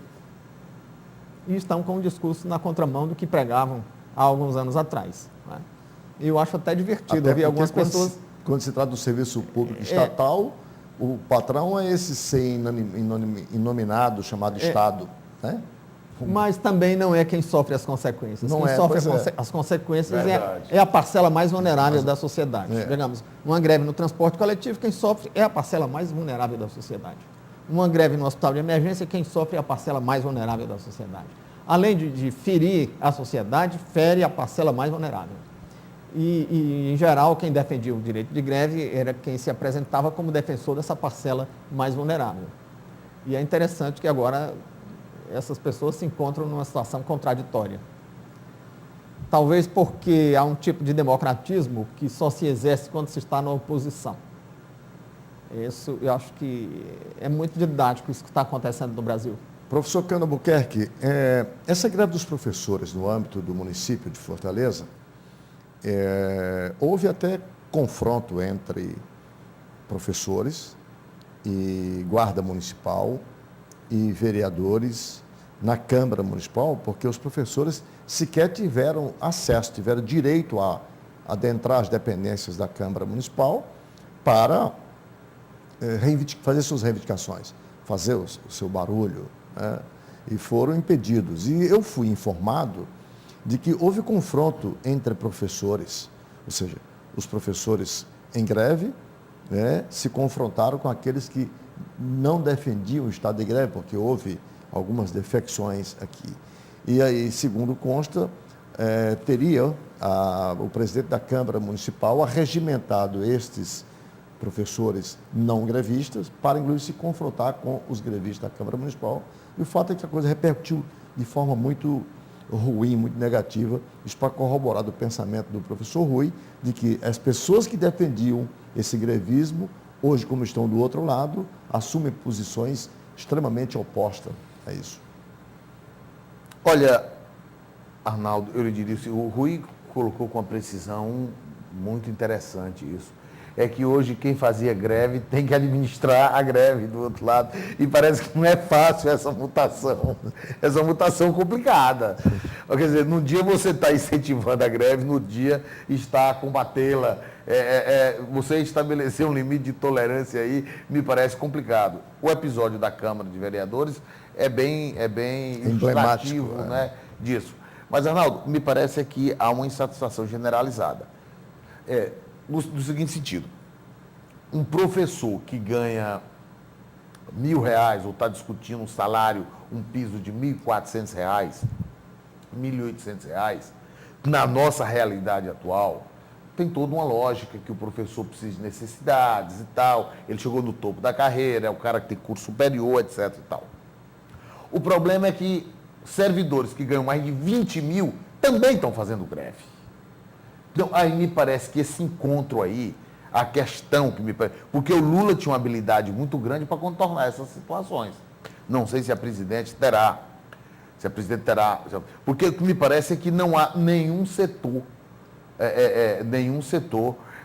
E estão com um discurso na contramão do que pregavam há alguns anos atrás, né? Eu acho até divertido ouvir algumas pessoas... Quando se trata do serviço público estatal, o patrão é esse ser inominado, chamado Estado, né? Mas também não é quem sofre as consequências. Quem sofre as consequências é a parcela mais vulnerável da sociedade. Digamos, uma greve no transporte coletivo, quem sofre é a parcela mais vulnerável da sociedade. Uma greve no hospital de emergência, quem sofre é a parcela mais vulnerável da sociedade. Além de ferir a sociedade, fere a parcela mais vulnerável. E, em geral, quem defendia o direito de greve era quem se apresentava como defensor dessa parcela mais vulnerável. E é interessante que agora essas pessoas se encontram numa situação contraditória. Talvez porque há um tipo de democratismo que só se exerce quando se está na oposição. Isso, eu acho que é muito didático isso que está acontecendo no Brasil. Professor Cano Albuquerque, essa greve dos professores no âmbito do município de Fortaleza, houve até confronto entre professores e guarda municipal e vereadores na Câmara Municipal, porque os professores sequer tiveram acesso, tiveram direito a adentrar as dependências da Câmara Municipal para fazer suas reivindicações, fazer o seu barulho, né? E foram impedidos. E eu fui informado de que houve confronto entre professores, ou seja, os professores em greve, né, se confrontaram com aqueles que não defendiam o estado de greve, porque houve algumas defecções aqui. E aí, segundo consta, teria o presidente da Câmara Municipal arregimentado estes professores não grevistas para, inclusive, se confrontar com os grevistas da Câmara Municipal. E o fato é que a coisa repercutiu de forma muito ruim, muito negativa, isso para corroborar do pensamento do professor Rui, de que as pessoas que defendiam esse grevismo, hoje, como estão do outro lado, assumem posições extremamente opostas a isso. Olha, Arnaldo, eu lhe diria assim, o Rui colocou com uma precisão muito interessante isso. É que hoje quem fazia greve tem que administrar a greve do outro lado. E parece que não é fácil essa mutação complicada. Quer dizer, num dia você está incentivando a greve, no dia está a combatê-la. Você estabelecer um limite de tolerância aí me parece complicado. O episódio da Câmara de Vereadores é bem ilustrativo, né, disso. Mas, Arnaldo, me parece que há uma insatisfação generalizada. No seguinte sentido, um professor que ganha R$1.000 ou está discutindo um salário, um piso de R$1.400, R$1.800, na nossa realidade atual, tem toda uma lógica que o professor precisa de necessidades e tal, ele chegou no topo da carreira, é o cara que tem curso superior, etc. e tal. O problema é que servidores que ganham mais de 20 mil também estão fazendo greve. Então, aí me parece que esse encontro aí, a questão que me parece... Porque o Lula tinha uma habilidade muito grande para contornar essas situações. Não sei se a presidente terá. Porque o que me parece é que não há nenhum setor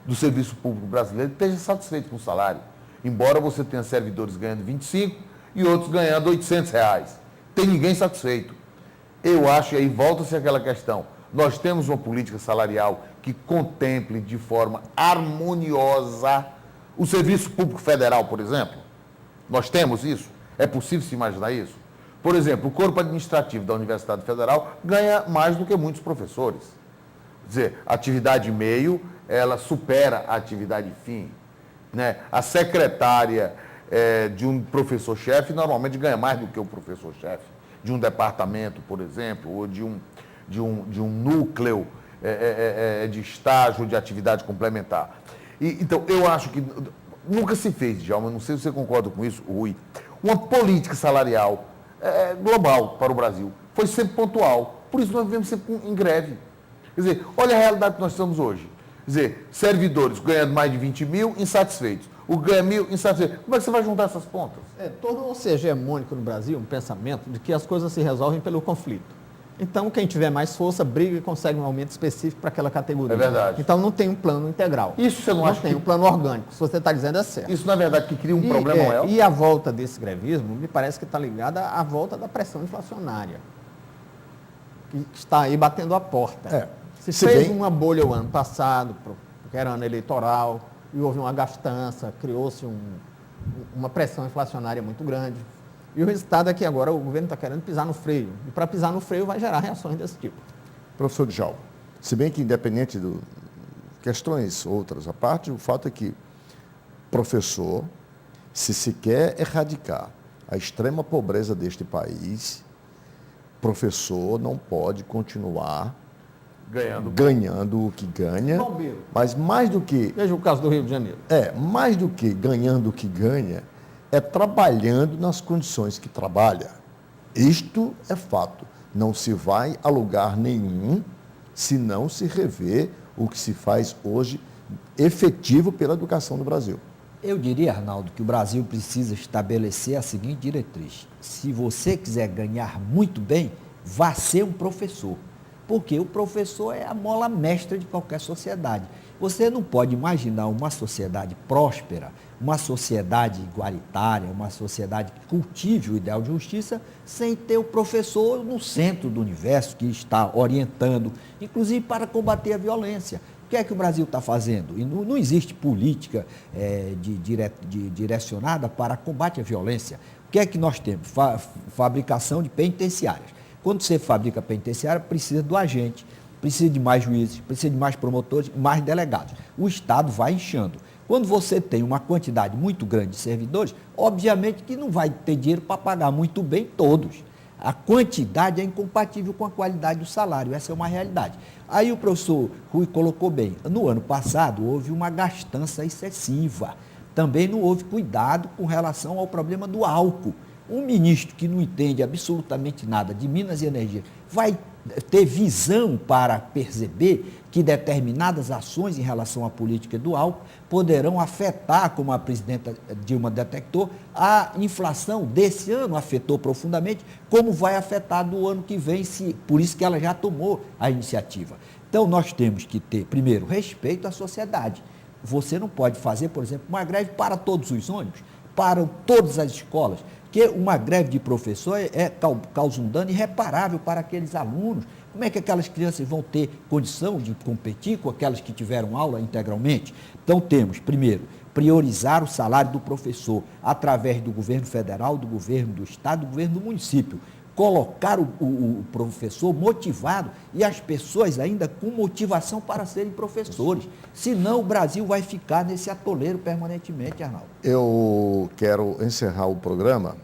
do serviço público brasileiro que esteja satisfeito com o salário. Embora você tenha servidores ganhando 25 e outros ganhando R$800. Tem ninguém satisfeito. Eu acho, e aí volta-se àquela questão, nós temos uma política salarial que contemple de forma harmoniosa o serviço público federal, por exemplo. Nós temos isso? É possível se imaginar isso? Por exemplo, o corpo administrativo da Universidade Federal ganha mais do que muitos professores. Quer dizer, a atividade meio, ela supera a atividade fim, né? A secretária de um professor-chefe normalmente ganha mais do que o professor-chefe de um departamento, por exemplo, ou de um núcleo de estágio de atividade complementar. Então, eu acho que nunca se fez, Djalma, não sei se você concorda com isso, Rui, uma política salarial global para o Brasil. Foi sempre pontual. Por isso nós vivemos sempre em greve. Quer dizer, olha a realidade que nós estamos hoje. Quer dizer, servidores ganhando mais de 20 mil, insatisfeitos. O ganha 1.000, insatisfeito. Como é que você vai juntar essas pontas? Tornou-se hegemônico no Brasil um pensamento de que as coisas se resolvem pelo conflito. Então, quem tiver mais força, briga e consegue um aumento específico para aquela categoria. É verdade. Então, não tem um plano integral. Isso você não acha tem um plano orgânico. Se você está dizendo, é certo. Isso, na verdade, que cria um problema maior? E a volta desse grevismo, me parece que está ligada à volta da pressão inflacionária, que está aí batendo a porta. Se fez uma bolha o ano passado, porque era ano eleitoral, e houve uma gastança, criou-se uma pressão inflacionária muito grande. E o resultado é que agora o governo está querendo pisar no freio. E para pisar no freio vai gerar reações desse tipo. Professor Djalma, se bem que independente de questões outras à parte, o fato é que professor, se quer erradicar a extrema pobreza deste país, professor não pode continuar ganhando o que ganha, mas mais do que... Veja o caso do Rio de Janeiro. Mais do que ganhando o que ganha, é trabalhando nas condições que trabalha. Isto é fato. Não se vai a lugar nenhum se não se rever o que se faz hoje efetivo pela educação no Brasil. Eu diria, Arnaldo, que o Brasil precisa estabelecer a seguinte diretriz: se você quiser ganhar muito bem, vá ser um professor, porque o professor é a mola mestra de qualquer sociedade. Você não pode imaginar uma sociedade próspera, uma sociedade igualitária, uma sociedade que cultive o ideal de justiça, sem ter o professor no centro do universo, que está orientando, inclusive para combater a violência. O que é que o Brasil está fazendo? E não existe política direcionada para combate à violência. O que é que nós temos? Fabricação de penitenciárias. Quando você fabrica penitenciária, precisa do agente, precisa de mais juízes, precisa de mais promotores, mais delegados. O Estado vai inchando. Quando você tem uma quantidade muito grande de servidores, obviamente que não vai ter dinheiro para pagar muito bem todos. A quantidade é incompatível com a qualidade do salário, essa é uma realidade. Aí o professor Rui colocou bem, no ano passado houve uma gastança excessiva, também não houve cuidado com relação ao problema do álcool. Um ministro que não entende absolutamente nada de Minas e Energia vai ter visão para perceber que determinadas ações em relação à política do álcool poderão afetar, como a presidenta Dilma detectou, a inflação desse ano afetou profundamente, como vai afetar do ano que vem, por isso que ela já tomou a iniciativa. Então, nós temos que ter, primeiro, respeito à sociedade. Você não pode fazer, por exemplo, uma greve para todos os ônibus, para todas as escolas, que uma greve de professor causa um dano irreparável para aqueles alunos. Como é que aquelas crianças vão ter condição de competir com aquelas que tiveram aula integralmente? Então, temos, primeiro, priorizar o salário do professor através do governo federal, do governo do estado, do governo do município. Colocar o professor motivado e as pessoas ainda com motivação para serem professores. Senão, o Brasil vai ficar nesse atoleiro permanentemente, Arnaldo. Eu quero encerrar o programa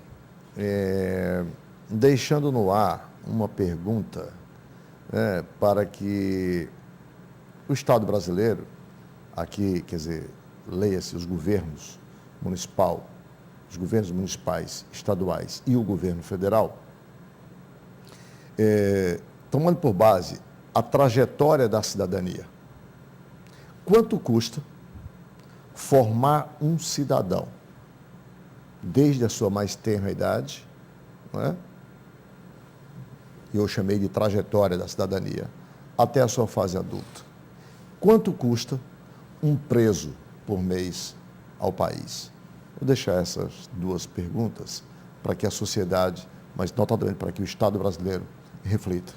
deixando no ar uma pergunta para que o Estado brasileiro, aqui, quer dizer, leia-se os governos municipal, os governos municipais, estaduais e o governo federal, tomando por base a trajetória da cidadania. Quanto custa formar um cidadão, desde a sua mais tenra idade, não é? Eu chamei de trajetória da cidadania, até a sua fase adulta? Quanto custa um preso por mês ao país? Vou deixar essas duas perguntas para que a sociedade, mas notadamente para que o Estado brasileiro, reflita.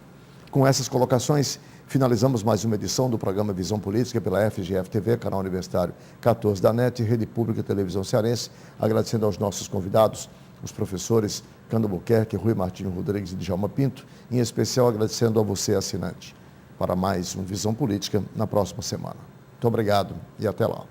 Com essas colocações, finalizamos mais uma edição do programa Visão Política pela FGF-TV, canal universitário 14 da NET e Rede Pública Televisão Cearense, agradecendo aos nossos convidados, os professores Cândido Buquerque, Rui Martinho Rodrigues e Djalma Pinto, em especial agradecendo a você, assinante, para mais um Visão Política na próxima semana. Muito obrigado e até lá.